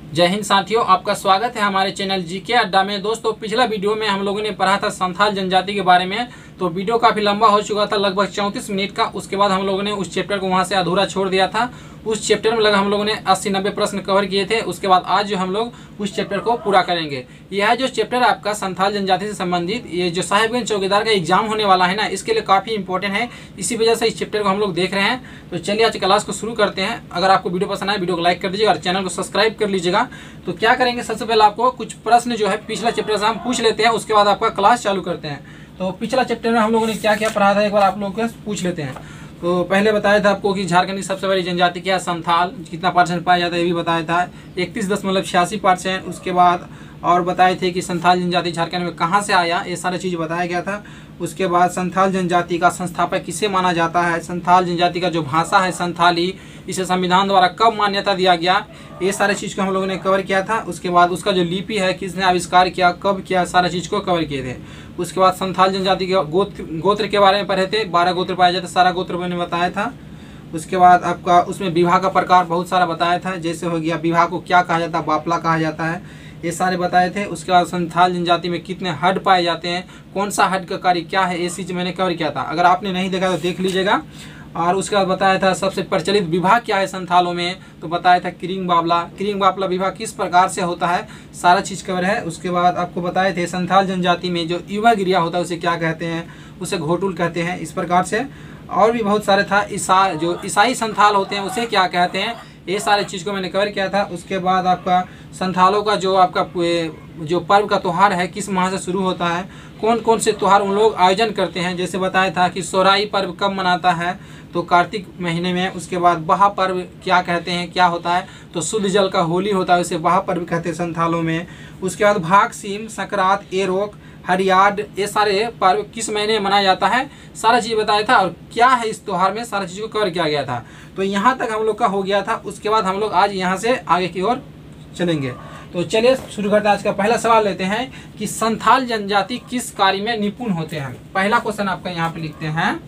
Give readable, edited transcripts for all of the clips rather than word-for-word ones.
जय हिंद साथियों, आपका स्वागत है हमारे चैनल जीके अड्डा में। दोस्तों, पिछला वीडियो में हम लोगों ने पढ़ा था संथाल जनजाति के बारे में। तो वीडियो काफ़ी लंबा हो चुका था, लगभग 34 मिनट का। उसके बाद हम लोगों ने उस चैप्टर को वहां से अधूरा छोड़ दिया था। उस चैप्टर में हम लोगों ने 80-90 प्रश्न कवर किए थे। उसके बाद आज जो हम लोग उस चैप्टर को पूरा करेंगे। यह जो चैप्टर आपका संथाल जनजाति से संबंधित, ये जो साहिबगंज चौकीदार का एग्जाम होने वाला है ना, इसके लिए काफ़ी इंपॉर्टेंट है। इसी वजह से इस चैप्टर को हम लोग देख रहे हैं। तो चलिए आज क्लास को शुरू करते हैं। अगर आपको वीडियो पसंद आए, वीडियो को लाइक कर दीजिएगा और चैनल को सब्सक्राइब कर लीजिएगा। तो क्या करेंगे, सबसे पहले आपको कुछ प्रश्न जो है पिछला चैप्टर से हम पूछ लेते हैं, उसके बाद आपका क्लास चालू करते हैं। तो पिछला चैप्टर में हम लोगों ने क्या क्या पढ़ा था, एक बार आप लोगों को पूछ लेते हैं। तो पहले बताया था आपको कि झारखंड की सबसे बड़ी जनजाति क्या है, संथाल। कितना परसेंट पाया जाता है ये भी बताया था, 31.86%। उसके बाद और बताए थे कि संथाल जनजाति झारखंड में कहाँ से आया, ये सारी चीज़ बताया गया था। उसके बाद संथाल जनजाति का संस्थापक किसे माना जाता है, संथाल जनजाति का जो भाषा है संथाली, इसे संविधान द्वारा कब मान्यता दिया गया, ये सारे चीज़ को हम लोगों ने कवर किया था। उसके बाद उसका जो लिपि है किसने आविष्कार किया, कब किया, सारा चीज़ को कवर किए थे। उसके बाद संथाल जनजाति के गोत्र के बारे में पढ़े थे। 12 गोत्र पाए जाते, सारा गोत्र मैंने बताया था। उसके बाद आपका उसमें विवाह का प्रकार बहुत सारा बताया था, जैसे हो गया विवाह को क्या कहा जाता है, बापला कहा जाता है, ये सारे बताए थे। उसके बाद संथाल जनजाति में कितने हड पाए जाते हैं, कौन सा हड का कार्य क्या है, ये चीज़ मैंने कवर किया था। अगर आपने नहीं देखा तो देख लीजिएगा। और उसके बाद बताया था सबसे प्रचलित विवाह क्या है संथालों में, तो बताया था किरिंग बाबला। किरिंग बाबला विवाह किस प्रकार से होता है, सारा चीज़ कवर है। उसके बाद आपको बताए थे संथाल जनजाति में जो युवा गिरिया होता है उसे क्या कहते हैं, उसे घोटुल कहते हैं, इस प्रकार से। और भी बहुत सारे था। जो ईसाई संथाल होते हैं उसे क्या कहते हैं, ये सारे चीज़ को मैंने कवर किया था। उसके बाद आपका संथालों का जो आपका जो पर्व का त्यौहार है किस माह से शुरू होता है, कौन कौन से त्यौहार उन लोग आयोजन करते हैं, जैसे बताया था कि सोहराई पर्व कब मनाता है, तो कार्तिक महीने में। उसके बाद बहा पर्व क्या कहते हैं, क्या होता है, तो शुद्ध जल का होली होता है, उसे बहा पर्व कहते हैं संथालों में। उसके बाद भाग सीम, संक्रांत, एरोक, हरियाड, ये सारे पर्व किस महीने मनाया जाता है, सारा चीज़ बताया था। और क्या है इस त्यौहार में, सारा चीज़ को कवर किया गया था। तो यहाँ तक हम लोग का हो गया था। उसके बाद हम लोग आज यहाँ से आगे की ओर चलेंगे। तो चलिए शुरू करते हैं। आज का पहला सवाल लेते हैं कि संथाल जनजाति किस कार्य में निपुण होते हैं। पहला क्वेश्चन आपका यहाँ पे लिखते हैं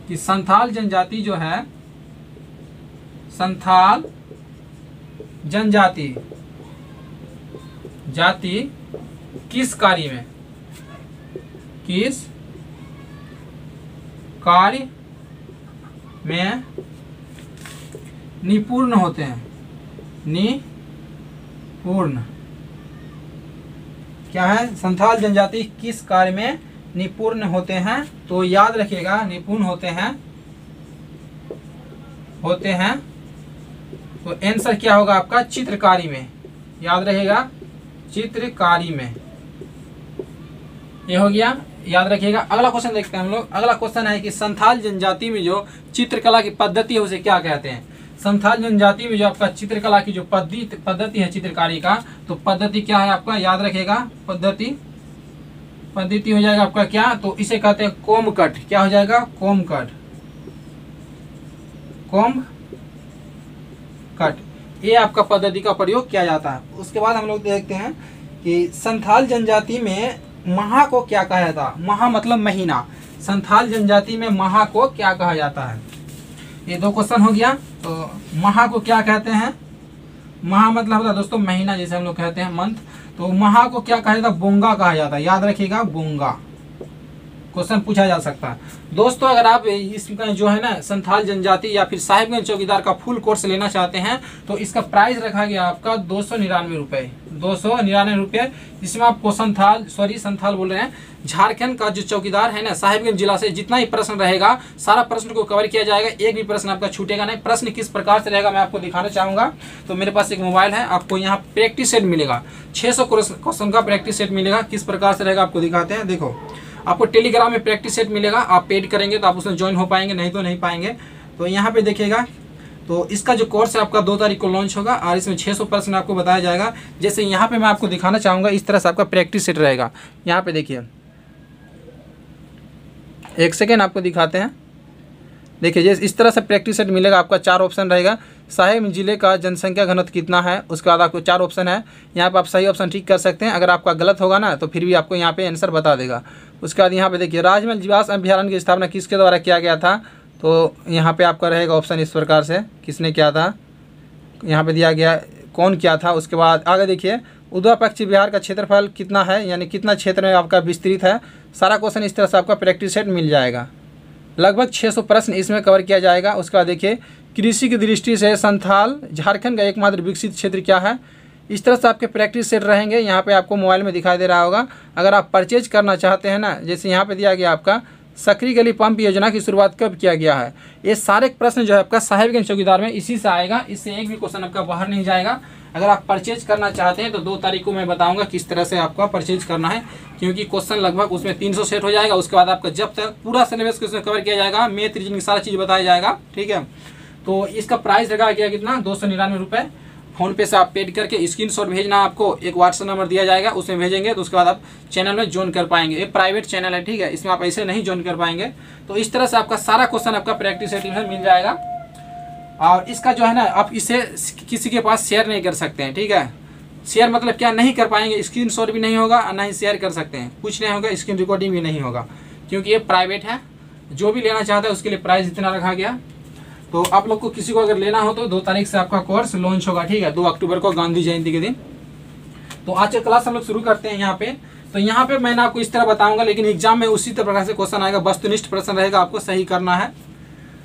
कि संथाल जनजाति जो है, संथाल जनजाति किस कार्य में, किस कार्य में निपुण होते हैं। निपुण क्या है, संथाल जनजाति किस कार्य में निपुण होते हैं, तो याद रखिएगा निपुण होते हैं। तो आंसर क्या होगा आपका, चित्रकारी में। याद रहेगा, चित्रकारी में। ये हो गया, याद रखिएगा। अगला क्वेश्चन देखते हैं हम लोग। अगला क्वेश्चन है कि संथाल जनजाति में जो चित्रकला की पद्धति है उसे क्या कहते हैं। संथाल जनजाति में जो आपका चित्रकला की जो पद्धति है चित्रकारी का, तो पद्धति क्या है आपका, याद रखिएगा। पद्धति हो जाएगा आपका क्या, तो इसे कहते हैं कोमकट। क्या हो जाएगा, कोमकट। ये आपका पद्धति का प्रयोग किया जाता है। उसके बाद हम लोग देखते हैं कि संथाल जनजाति में माह को क्या कहा जाता है। माह मतलब महीना। संथाल जनजाति में माह को क्या कहा जाता है, ये दो क्वेश्चन हो गया। तो माह को क्या कहते हैं, माह मतलब होता है दोस्तों महीना, जैसे हम लोग कहते हैं मंथ। तो माह को क्या कहा जाता है, बोंगा कहा जाता है। याद रखिएगा, बोंगा। क्वेश्चन पूछा जा सकता है दोस्तों। अगर आप इसका जो है ना संथाल जनजाति या फिर साहिबगंज चौकीदार का फुल कोर्स लेना चाहते हैं, तो इसका प्राइस रखा गया आपका 299 रुपये। 299 रुपये, जिसमें आपको संथाल बोल रहे हैं, झारखंड का जो चौकीदार है ना साहिबगंज जिला से, जितना ही प्रश्न रहेगा सारा प्रश्न को कवर किया जाएगा। एक भी प्रश्न आपका छूटेगा नहीं। प्रश्न किस प्रकार से रहेगा मैं आपको दिखाना चाहूँगा। तो मेरे पास एक मोबाइल है, आपको यहाँ प्रैक्टिस सेट मिलेगा, 600 क्वेश्चन का प्रैक्टिस सेट मिलेगा। किस प्रकार से रहेगा आपको दिखाते हैं। देखो, आपको टेलीग्राम में प्रैक्टिस सेट मिलेगा। आप पेड करेंगे तो आप उसमें ज्वाइन हो पाएंगे, नहीं तो नहीं पाएंगे। तो यहाँ पे देखिएगा, तो इसका जो कोर्स है आपका 2 तारीख को लॉन्च होगा और इसमें 600 प्रश्न आपको बताया जाएगा। जैसे यहाँ पे मैं आपको दिखाना चाहूँगा, इस तरह से आपका प्रैक्टिस सेट रहेगा। यहाँ पे देखिए, एक सेकेंड आपको दिखाते हैं। देखिए, जैसे इस तरह से प्रैक्टिस सेट मिलेगा। आपका 4 ऑप्शन रहेगा। साहिबगंज जिले का जनसंख्या घनत्व कितना है, उसके बाद आपको 4 ऑप्शन है। यहाँ पे आप सही ऑप्शन ठीक कर सकते हैं। अगर आपका गलत होगा ना तो फिर भी आपको यहाँ पे आंसर बता देगा। उसके बाद यहाँ पे देखिए, राजमहल जीवाश्म अभ्यारण्य की स्थापना किसके द्वारा किया गया था, तो यहाँ पे आपका रहेगा ऑप्शन इस प्रकार से, किसने किया था। यहाँ पे दिया गया कौन क्या था। उसके बाद आगे देखिए उद्वा पश्चिम बिहार का क्षेत्रफल कितना है, यानी कितना क्षेत्र में आपका विस्तृत है। सारा क्वेश्चन इस तरह से आपका प्रैक्टिस सेट मिल जाएगा। लगभग 600 प्रश्न इसमें कवर किया जाएगा। उसके बाद देखिए कृषि की दृष्टि से संथाल झारखंड का एकमात्र विकसित क्षेत्र क्या है। इस तरह से आपके प्रैक्टिस सेट रहेंगे। यहाँ पे आपको मोबाइल में दिखाई दे रहा होगा। अगर आप परचेज करना चाहते हैं ना, जैसे यहाँ पे दिया गया आपका सकरी गली पंप योजना की शुरुआत कब किया गया है। ये सारे प्रश्न जो है आपका साहिबगंज चौकीदार में इसी से आएगा। इससे एक भी क्वेश्चन आपका बाहर नहीं जाएगा। अगर आप परचेज करना चाहते हैं तो 2 तारीख को मैं बताऊंगा किस तरह से आपका परचेज करना है, क्योंकि क्वेश्चन लगभग उसमें 300 सेट हो जाएगा। उसके बाद आपका जब तक पूरा सिलेबस क्वेश्चन कवर किया जाएगा, मैथ रीजनिंग सारा चीज़ बताया जाएगा, ठीक है। तो इसका प्राइस लगा गया कितना, 299 रुपये। फ़ोन पे से आप पेड करके स्क्रीनशॉट भेजना, आपको एक व्हाट्सएप नंबर दिया जाएगा, उसमें भेजेंगे तो उसके बाद आप चैनल में ज्वाइन कर पाएंगे। ये प्राइवेट चैनल है, ठीक है, इसमें आप ऐसे नहीं ज्वाइन कर पाएंगे। तो इस तरह से आपका सारा क्वेश्चन आपका प्रैक्टिस सेट में मिल जाएगा। और इसका जो है ना, आप इसे किसी के पास शेयर नहीं कर सकते हैं, ठीक है। शेयर मतलब क्या, नहीं कर पाएंगे, स्क्रीनशॉट भी नहीं होगा और ना ही शेयर कर सकते हैं, कुछ नहीं होगा, स्क्रीन रिकॉर्डिंग भी नहीं होगा, क्योंकि ये प्राइवेट है। जो भी लेना चाहता है उसके लिए प्राइस इतना रखा गया। तो आप लोग को किसी को अगर लेना हो तो 2 तारीख से आपका कोर्स लॉन्च होगा, ठीक है, 2 अक्टूबर को गांधी जयंती के दिन। तो आज का क्लास हम लोग शुरू करते हैं यहाँ पे। तो यहाँ पे मैंने आपको इस तरह बताऊंगा, लेकिन एग्जाम में उसी प्रकार से क्वेश्चन आएगा, वस्तुनिष्ठ प्रश्न रहेगा, आपको सही करना है।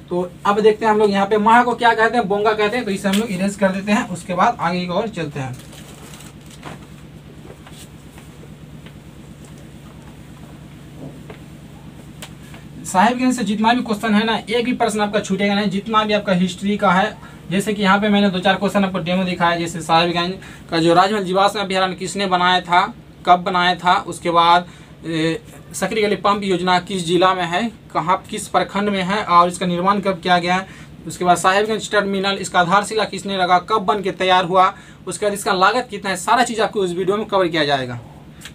तो अब देखते हैं हम लोग यहाँ पे महा को क्या कहते हैं, बोंगा कहते हैं। तो इसे हम लोग इरेज कर देते हैं, उसके बाद आगे की ओर चलते हैं। साहिबगंज से जितना भी क्वेश्चन है ना, एक भी प्रश्न आपका छूटेगा नहीं। जितना भी आपका हिस्ट्री का है, जैसे कि यहाँ पे मैंने 2-4 क्वेश्चन आपको डेमो दिखाया। जैसे साहिबगंज का जो राजमहल जीवाश्म अभ्यारण्य किसने बनाया था, कब बनाया था। उसके बाद सकरी गली पंप योजना किस जिला में है, कहाँ किस प्रखंड में है और इसका निर्माण कब किया गया है। उसके बाद साहिबगंज टर्मिनल, इसका आधारशिला किसने लगा, कब बन के तैयार हुआ। उसके बाद इसका लागत कितना है, सारा चीज़ आपको इस वीडियो में कवर किया जाएगा।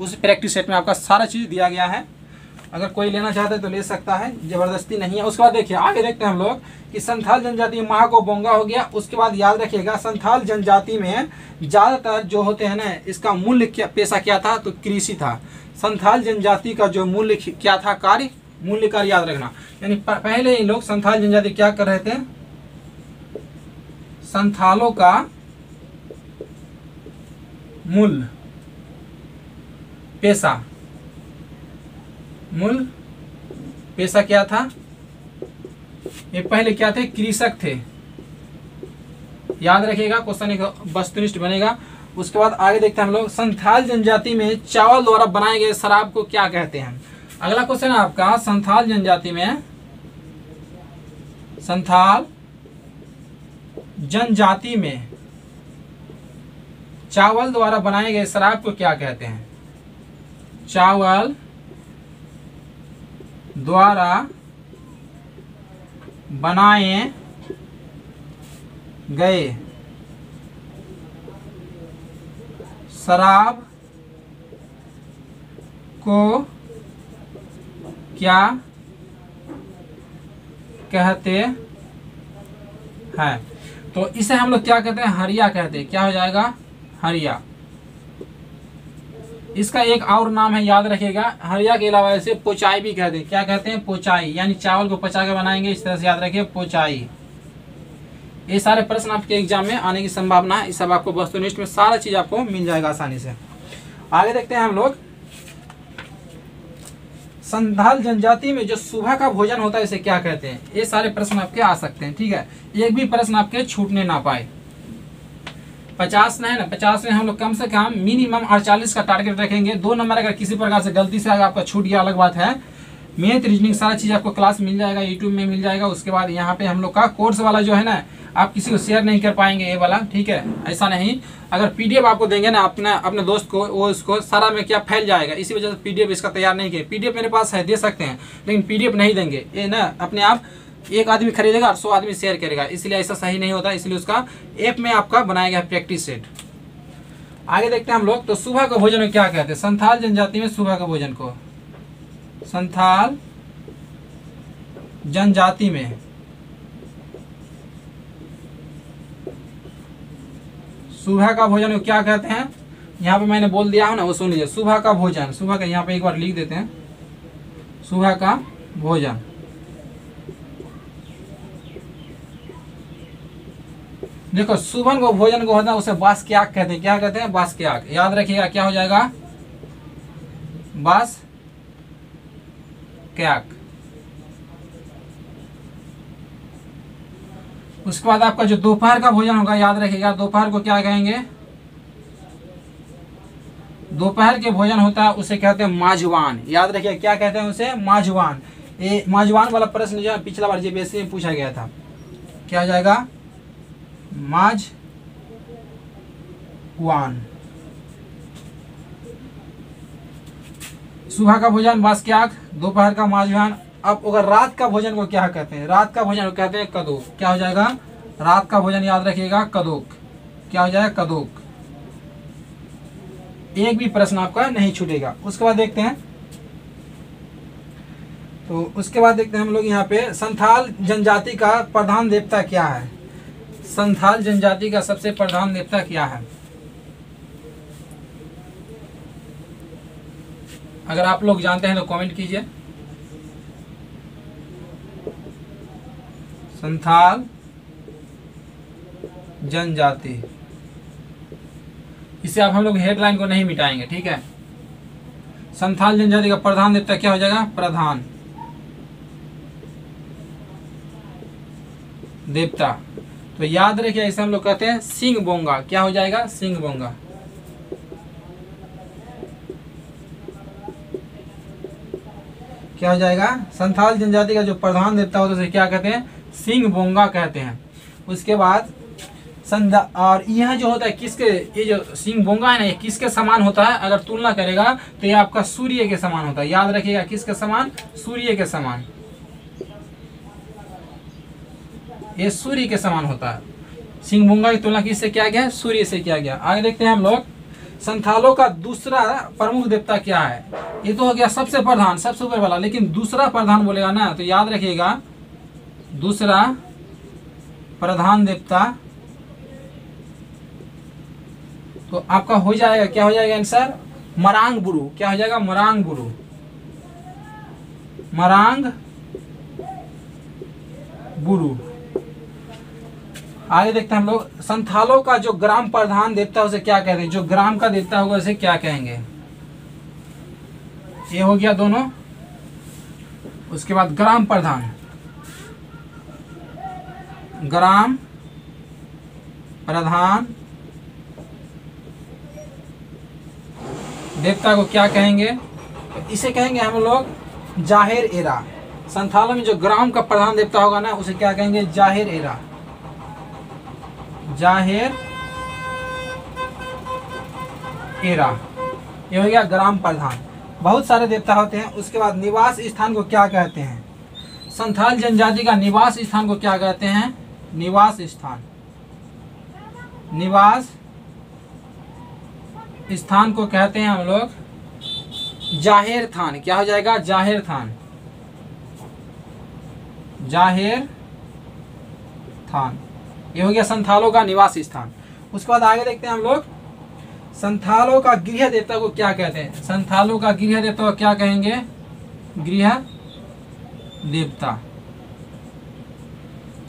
उस प्रैक्टिस सेट में आपका सारा चीज़ दिया गया है। अगर कोई लेना चाहता है तो ले सकता है, ज़बरदस्ती नहीं है। उसके बाद देखिए आगे देखते हैं हम लोग कि संथाल जनजाति महा को बोंगा हो गया। उसके बाद याद रखिएगा संथाल जनजाति में ज़्यादातर जो होते हैं ना, इसका मूल्य क्या, पेशा क्या था, तो कृषि था। संथाल जनजाति का जो मूल्य क्या था, कार्य, मूल्य कार्य याद रखना। यानी पहले इन लोग संथाल जनजाति क्या कर रहे थे, संथालों का मूल पेशा, मूल पेशा क्या था, ये पहले क्या थे, कृषक थे। याद रखिएगा, क्वेश्चन एक वस्तुनिष्ठ बनेगा। उसके बाद आगे देखते हैं हम लोग, संथाल जनजाति में चावल द्वारा बनाए गए शराब को क्या कहते हैं। अगला क्वेश्चन है आपका, संथाल जनजाति में, संथाल जनजाति में चावल द्वारा बनाए गए शराब को क्या कहते हैं। चावल द्वारा बनाए गए शराब को क्या कहते हैं। तो इसे हम लोग क्या कहते हैं, हरिया कहते हैं। क्या हो जाएगा, हरिया। इसका एक और नाम है, याद रखिएगा, हरिया के अलावा इसे पोचाई भी कहते हैं। क्या कहते हैं, पोचाई, यानी चावल को पचा के बनाएंगे, इस तरह से याद रखिए, पोचाई। ये सारे प्रश्न आपके एग्जाम में आने की संभावना है। इस सब आपको वस्तुनिष्ठ में सारा चीज आपको मिल जाएगा आसानी से। आगे देखते हैं हम लोग, संथाल जनजाति में जो सुबह का भोजन होता है इसे क्या कहते हैं। ये सारे प्रश्न आपके आ सकते हैं, ठीक है, एक भी प्रश्न आपके छूटने ना पाए। 50 है ना, 50 में हम लोग कम से कम मिनिमम 48 का टारगेट रखेंगे। 2 नंबर अगर किसी प्रकार से गलती से अगर आपका छूट गया अलग बात है। मैथ रीजनिंग सारा चीज़ आपको क्लास मिल जाएगा, यूट्यूब में मिल जाएगा। उसके बाद यहाँ पे हम लोग का कोर्स वाला जो है ना, आप किसी को शेयर नहीं कर पाएंगे ये वाला, ठीक है, ऐसा नहीं। अगर पीडीएफ आपको देंगे ना अपने दोस्त को, वो उसको सारा में क्या फैल जाएगा। इसी वजह से पीडीएफ इसका तैयार नहीं किया। पीडीएफ मेरे पास है, दे सकते हैं, लेकिन पीडीएफ नहीं देंगे। ये ना अपने आप एक आदमी खरीदेगा और 100 आदमी शेयर करेगा, इसलिए ऐसा सही नहीं होता। इसलिए उसका ऐप में आपका बनाया गया प्रैक्टिस सेट। आगे देखते हैं हम लोग, तो सुबह का भोजन में क्या कहते हैं। संथाल जनजाति में सुबह का भोजन को, संथाल जनजाति में सुबह का भोजन को क्या कहते हैं। यहाँ पे मैंने बोल दिया हूँ ना, वो सुन लीजिए। सुबह का भोजन, सुबह का यहाँ पे एक बार लिख देते हैं, सुबह का भोजन। देखो सुबह को भोजन को होता है उसे बास के आग कहते हैं। क्या कहते हैं? बास के आग। याद रखिएगा क्या हो जाएगा? बास के आग। उसके बाद आपका जो दोपहर का भोजन होगा, याद रखिएगा दोपहर को क्या कहेंगे? दोपहर के भोजन होता है उसे कहते हैं माजवान। याद रखिए क्या कहते हैं उसे? माजवान। ये माजवान वाला प्रश्न जो है पिछला बार जेपीएससी में पूछा गया था। क्या हो जाएगा? माजवान। सुबह का भोजन बास की आग, दोपहर का माजवान। अब अगर रात का भोजन को क्या कहते हैं? रात का भोजन को कहते हैं कदोक। क्या हो जाएगा? रात का भोजन याद रखिएगा कदोक। क्या हो जाएगा? कदोक। एक भी प्रश्न आपका नहीं छूटेगा। उसके बाद देखते हैं, तो उसके बाद देखते हैं हम लोग यहाँ पे संथाल जनजाति का प्रधान देवता क्या है? संथाल जनजाति का सबसे प्रधान देवता क्या है? अगर आप लोग जानते हैं तो कमेंट कीजिए। संथाल जनजाति, इसे आप हम लोग हेडलाइन को नहीं मिटाएंगे, ठीक है। संथाल जनजाति का प्रधान देवता क्या हो जाएगा? प्रधान देवता। तो याद रखिए इसे हम लोग कहते हैं सिंह बोंगा। क्या हो जाएगा? सिंह बोंगा। क्या हो जाएगा? संथाल जनजाति का जो प्रधान देवता होता है उसे क्या कहते हैं? सिंह बोंगा कहते हैं। उसके बाद और यह जो होता है किसके, ये जो सिंह बोंगा है ना, ये किसके समान होता है? अगर तुलना करेगा तो ये आपका सूर्य के समान होता है। याद रखिएगा किसके समान? सूर्य के समान। ये सूर्य के समान होता है। सिंह बोंगा की तुलना किससे किया गया? सूर्य से किया गया। आगे देखते हैं हम लोग, संथालों का दूसरा प्रमुख देवता क्या है? ये तो हो गया सबसे प्रधान, सबसे ऊपर वाला, लेकिन दूसरा प्रधान बोलेगा ना तो याद रखिएगा दूसरा प्रधान देवता तो आपका हो जाएगा, क्या हो जाएगा आंसर? मरांग बुरु। क्या हो जाएगा? मरांग बुरु। मरांग बुरु। आगे देखते हैं हम लोग, संथालों का जो ग्राम प्रधान देवता उसे क्या कहते हैं? जो ग्राम का देवता होगा उसे क्या कहेंगे? ये हो गया दोनों। उसके बाद ग्राम प्रधान, ग्राम प्रधान देवता को क्या कहेंगे? इसे कहेंगे हम लोग जाहिर एरा। संथालों में जो ग्राम का प्रधान देवता होगा ना उसे क्या कहेंगे? जाहिर एरा। जाहिर एरा, ये हो गया ग्राम प्रधान। बहुत सारे देवता होते हैं। उसके बाद निवास स्थान को क्या कहते हैं? संथाल जनजाति का निवास स्थान को क्या कहते हैं? निवास स्थान। निवास स्थान को कहते हैं हम लोग जाहिर थान। क्या हो जाएगा? जाहिर थान। जाहिर थान, ये हो गया संथालों का निवास स्थान। उसके बाद आगे देखते हैं हम लोग, संथालों का गृह देवता को क्या कहते हैं? संथालों का गृह देवता को क्या कहेंगे? गृह देवता।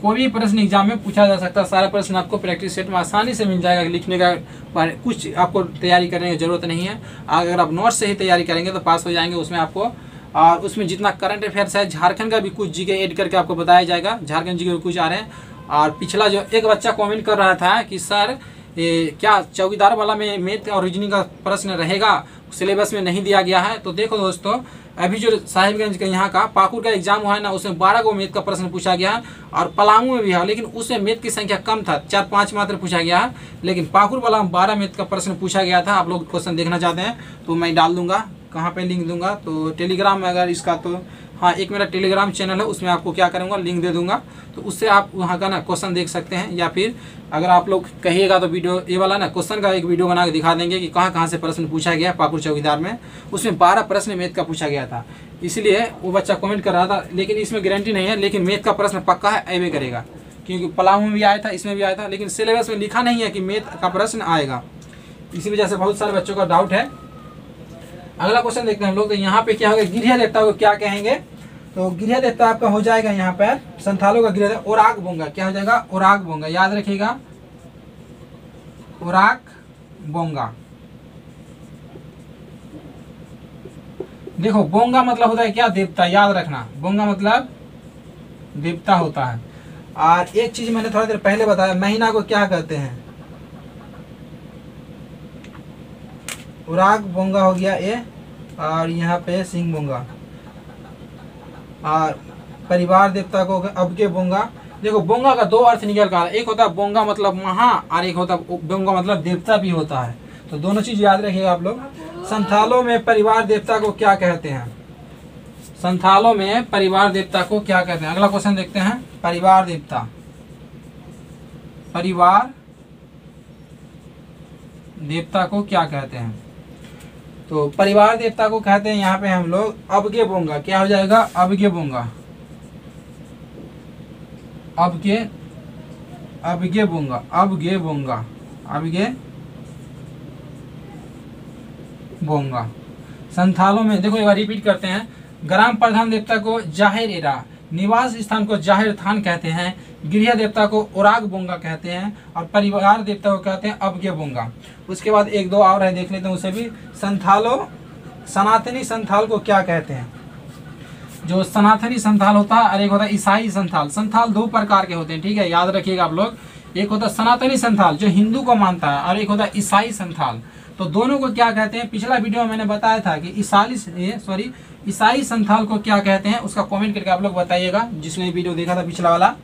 कोई भी प्रश्न एग्जाम में पूछा जा सकता है। सारा प्रश्न आपको प्रैक्टिस सेट में आसानी से मिल जाएगा। लिखने का कुछ आपको तैयारी करने की जरूरत नहीं है। अगर आप नोट से ही तैयारी करेंगे तो पास हो जाएंगे। उसमें आपको और उसमें जितना करंट अफेयर्स है, झारखंड का भी कुछ जीके ऐड करके आपको बताया जाएगा। झारखंड जीके कुछ आ रहे हैं। और पिछला जो एक बच्चा कमेंट कर रहा था कि सर क्या चौकीदार वाला में मैथ और रीजनिंग का प्रश्न रहेगा, सिलेबस में नहीं दिया गया है। तो देखो दोस्तों, अभी जो साहिबगंज का यहाँ का पाकुड़ का एग्जाम हुआ है ना, उसमें 12 को मैथ का प्रश्न पूछा गया है। और पलामू में भी है, लेकिन उसमें मैथ की संख्या कम था, 4-5 मात्र पूछा गया है। लेकिन पाकुड़ वाला में 12 मैथ का प्रश्न पूछा गया था। आप लोग क्वेश्चन देखना चाहते हैं तो मैं डाल दूंगा, कहाँ पे लिंक दूंगा तो टेलीग्राम में। अगर इसका तो हाँ, एक मेरा टेलीग्राम चैनल है, उसमें आपको क्या करूँगा लिंक दे दूंगा, तो उससे आप वहाँ का ना क्वेश्चन देख सकते हैं। या फिर अगर आप लोग कहिएगा तो वीडियो ये वाला ना क्वेश्चन का एक वीडियो बना के दिखा देंगे कि कहाँ कहाँ से प्रश्न पूछा गया। पाकुड़ चौकीदार में उसमें 12 प्रश्न मैथ का पूछा गया था, इसलिए वो बच्चा कमेंट कर रहा था। लेकिन इसमें गारंटी नहीं है, लेकिन मैथ का प्रश्न पक्का है, अवे करेगा। क्योंकि पलामू में भी आया था, इसमें भी आया था, लेकिन सिलेबस में लिखा नहीं है कि मैथ का प्रश्न आएगा। इसी वजह से बहुत सारे बच्चों का डाउट है। अगला क्वेश्चन देखते हैं हम लोग। तो यहाँ पे क्या होगा? गृह देवता को क्या कहेंगे? तो गृह देवता आपका हो जाएगा यहाँ पर संथालों का गृह ओराग बोंगा। क्या हो जाएगा? ओराग बोंगा। याद रखिएगा उराक बोंगा। देखो बोंगा मतलब होता है क्या, देवता, याद रखना, बोंगा मतलब देवता होता है। और एक चीज मैंने थोड़ा देर पहले बताया, महीना को क्या कहते हैं, उराक बोंगा हो गया ये, और यहाँ पे सिंह बोंगा। और परिवार देवता को अबके बोंगा। देखो बोंगा का दो अर्थ निकल कर, एक होता है बोंगा मतलब महा, और एक होता है बोंगा मतलब देवता भी होता है। तो दोनों चीज याद रखिएगा आप लोग। संथालों में परिवार देवता को क्या कहते हैं, संथालों में परिवार देवता को क्या कहते हैं। अगला क्वेश्चन देखते हैं, परिवार देवता, परिवार देवता को क्या कहते हैं। तो परिवार देवता को कहते हैं यहाँ पे हम लोग अबके बोंगा। क्या हो जाएगा, अबके बोंगा, अबके बोंगा, अबके बोंगा, अबके बोंगा। संथालों में देखो एक बार रिपीट करते हैं, ग्राम प्रधान देवता को जाहिर एरा, निवास स्थान को जाहिर थान कहते हैं, गृह देवता को उराग बोंगा कहते हैं, और परिवार देवता को कहते हैं अबके बोंगा। उसके बाद एक दो और है, देख लेते हैं उसे भी। संथालों, सनातनी संथाल को क्या कहते हैं। जो सनातनी संथाल होता है और एक होता है ईसाई संथाल। संथाल दो प्रकार के होते हैं, ठीक है, याद रखिएगा आप लोग। एक होता है सनातनी संथाल जो हिंदू को मानता है, और एक होता है ईसाई संथाल। तो दोनों को क्या कहते हैं, पिछला वीडियो में मैंने बताया था कि ईसाई संथाल को क्या कहते हैं, उसका कमेंट करके आप लोग बताइएगा, जिसने वीडियो देखा था पिछला वाला।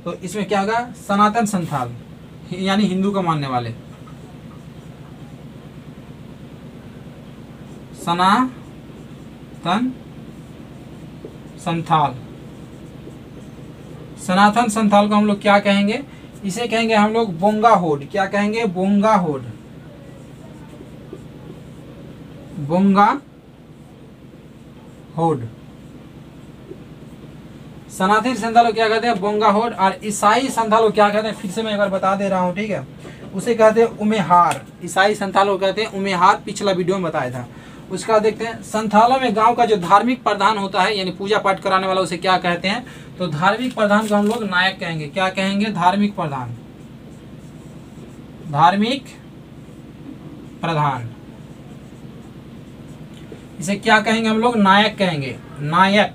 तो इसमें क्या होगा, सनातन संथाल यानी हिंदू को मानने वाले, सनातन संथाल। सनातन संथाल को हम लोग क्या कहेंगे, इसे कहेंगे हम लोग बोंगा होड। क्या कहेंगे, बोंगा होड, बोंगा होड। सनातनी संथाल को क्या कहते हैं, बोंगा होड। और ईसाई संथाल को क्या कहते हैं, फिर से मैं एक बार बता दे रहा हूँ, ठीक है, उसे कहते हैं उमेहार। ईसाई संथाल को कहते हैं उमेहार, पिछला वीडियो में बताया था। उसका देखते हैं, संथालों में गांव का जो धार्मिक प्रधान होता है यानी पूजा पाठ कराने वाला, उसे क्या कहते हैं। तो धार्मिक प्रधान को हम लोग नायक कहेंगे। क्या कहेंगे, धार्मिक प्रधान, धार्मिक प्रधान, इसे क्या कहेंगे हम लोग, नायक कहेंगे, नायक।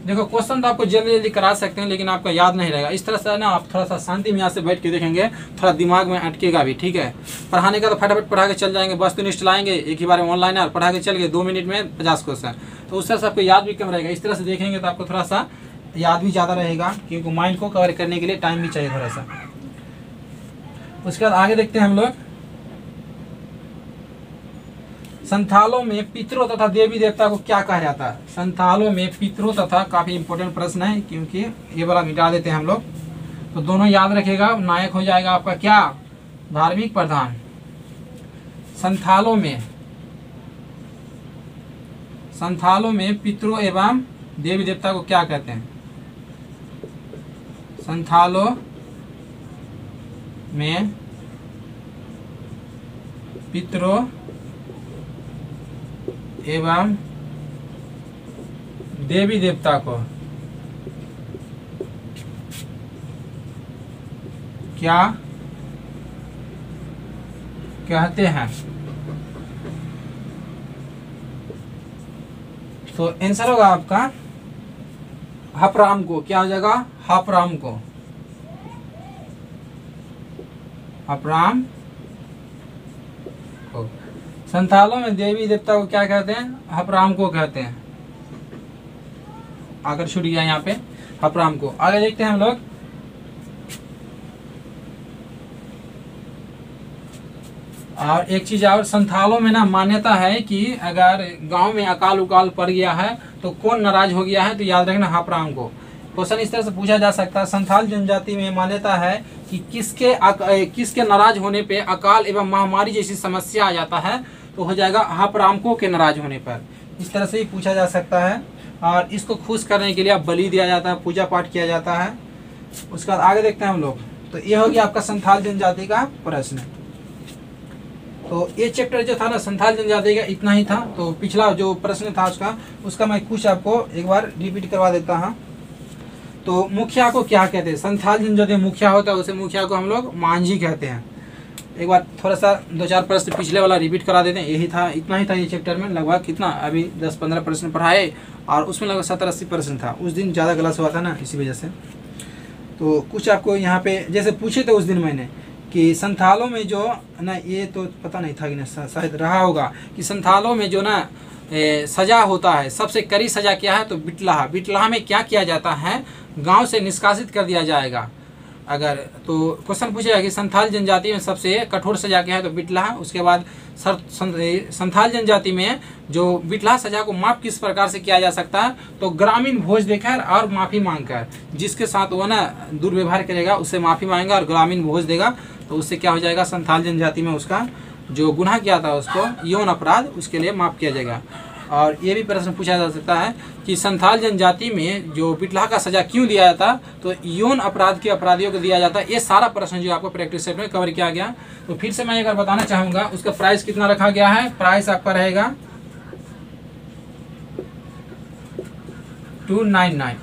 देखो क्वेश्चन तो आपको जल्दी जल्दी करा सकते हैं, लेकिन आपका याद नहीं रहेगा। इस तरह से ना आप थोड़ा सा शांति में यहाँ से बैठ के देखेंगे, थोड़ा दिमाग में अटकेगा भी, ठीक है। पढ़ाने का तो फटाफट पढ़ा के चल जाएंगे, वस्तुनिष्ठ लाएंगे, एक ही बार में ऑनलाइन है, पढ़ा के चल गए 2 मिनट में 50 क्वेश्चन। तो उस तरह से आपको याद भी कम रहेगा। इस तरह से देखेंगे तो आपको थोड़ा सा याद भी ज़्यादा रहेगा, क्योंकि माइंड को कवर करने के लिए टाइम भी चाहिए थोड़ा सा। उसके बाद आगे देखते हैं हम लोग, संथालों में पितरों तथा देवी देवता को क्या कहा जाता है। संथालों में पितरों तथा, काफी इंपॉर्टेंट प्रश्न है, क्योंकि ये वाला मिटा देते हैं हम लोग। तो दोनों याद रखिएगा। नायक हो जाएगा आपका क्या, धार्मिक प्रधान। संथालों में पितरों एवं देवी देवता को क्या कहते हैं। संथालों में पितरों एवं देवी देवता को क्या कहते हैं। तो आंसर होगा आपका हपराम को। क्या हो जाएगा, हपराम को, हपराम को। संथालों में देवी देवता को क्या कहते हैं, हपराम को कहते हैं। आकर छूट गया यहाँ पे, हपराम को। आगे देखते हैं हम लोग, और एक चीज और, संथालों में ना मान्यता है कि अगर गांव में अकाल उकाल पड़ गया है तो कौन नाराज हो गया है, तो याद रखना हपराम को। क्वेश्चन इस तरह से पूछा जा सकता है, संथाल जनजाति में मान्यता है कि किसके नाराज होने पे अकाल एवं महामारी जैसी समस्या आ जाता है, तो हो जाएगा हपरामकों के नाराज होने पर। इस तरह से ही पूछा जा सकता है। और इसको खुश करने के लिए बलि दिया जाता है, पूजा पाठ किया जाता है। उसके बाद आगे देखते हैं हम लोग। तो ये हो गया आपका संथाल जनजाति का प्रश्न। तो ये चैप्टर जो था ना संथाल जनजाति का, इतना ही था। तो पिछला जो प्रश्न था उसका मैं कुछ आपको एक बार रिपीट करवा देता हूँ। तो मुखिया को क्या कहते हैं, संथाल जनजाति मुखिया होता है, उसे मुखिया को हम लोग मांझी कहते हैं। एक बार थोड़ा सा 2-4 प्रश्न पिछले वाला रिपीट करा देते हैं। यही था, इतना ही था ये चैप्टर में, लगभग कितना अभी 10-15 प्रश्न पढ़ाए और उसमें लगभग 70-80 प्रश्न था। उस दिन ज़्यादा क्लास हुआ था ना, इसी वजह से। तो कुछ आपको यहाँ पे जैसे पूछे थे उस दिन मैंने कि संथालों में जो ना, ये तो पता नहीं था कि ना, शायद रहा होगा कि संथालों में जो ना सजा होता है, सबसे कड़ी सजा क्या है, तो बिटलाहा। बिटलाहा में क्या किया जाता है, गांव से निष्कासित कर दिया जाएगा। अगर तो क्वेश्चन पूछेगा कि संथाल जनजाति में सबसे कठोर सजा क्या है, तो बिटलाहा। उसके बाद संथाल जनजाति में जो बिटलाहा सजा को माफ किस प्रकार से किया जा सकता है, तो ग्रामीण भोज देकर और माफ़ी मांगकर। जिसके साथ वो ना दुर्व्यवहार करेगा उससे माफ़ी मांगेगा और ग्रामीण भोज देगा, तो उससे क्या हो जाएगा, संथाल जनजाति में उसका जो गुनाह किया था उसको यौन अपराध, उसके लिए माफ़ किया जाएगा। और ये भी प्रश्न पूछा जा सकता है कि संथाल जनजाति में जो बिटलाहा का सजा क्यों दिया जाता, तो यौन अपराध के अपराधियों को दिया जाता। ये सारा प्रश्न जो आपको प्रैक्टिस सेट में कवर किया गया। तो फिर से मैं अगर बताना चाहूँगा उसका प्राइस कितना रखा गया है। प्राइस आपका रहेगा 299,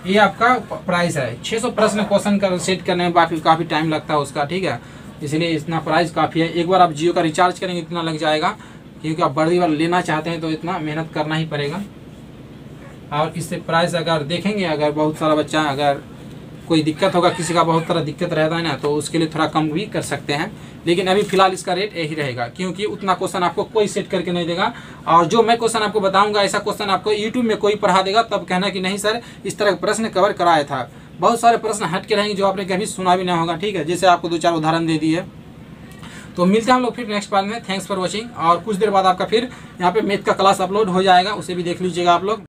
ये आपका प्राइस है। 600 प्रश्न क्वेश्चन का सेट करने में काफ़ी टाइम लगता है उसका, ठीक है, इसलिए इतना प्राइस काफ़ी है। एक बार आप जियो का रिचार्ज करेंगे इतना लग जाएगा, क्योंकि आप बड़ी वाला लेना चाहते हैं तो इतना मेहनत करना ही पड़ेगा। और इससे प्राइस अगर देखेंगे, अगर बहुत सारा बच्चा, अगर कोई दिक्कत होगा, किसी का बहुत सारा दिक्कत रहता है ना, तो उसके लिए थोड़ा कम भी कर सकते हैं। लेकिन अभी फिलहाल इसका रेट यही रहेगा, क्योंकि उतना क्वेश्चन आपको कोई सेट करके नहीं देगा। और जो मैं क्वेश्चन आपको बताऊंगा ऐसा क्वेश्चन आपको यूट्यूब में कोई पढ़ा देगा, तब कहना कि नहीं सर इस तरह प्रश्न कवर कराया था। बहुत सारे प्रश्न हट के रहेंगे जो आपने कभी सुना भी नहीं होगा, ठीक है, जैसे आपको 2-4 उदाहरण दे दिए। तो मिलते हैं हम लोग फिर नेक्स्ट पार्ट में। Thanks for watching. और कुछ देर बाद आपका फिर यहाँ पे मैथ का क्लास अपलोड हो जाएगा, उसे भी देख लीजिएगा आप लोग।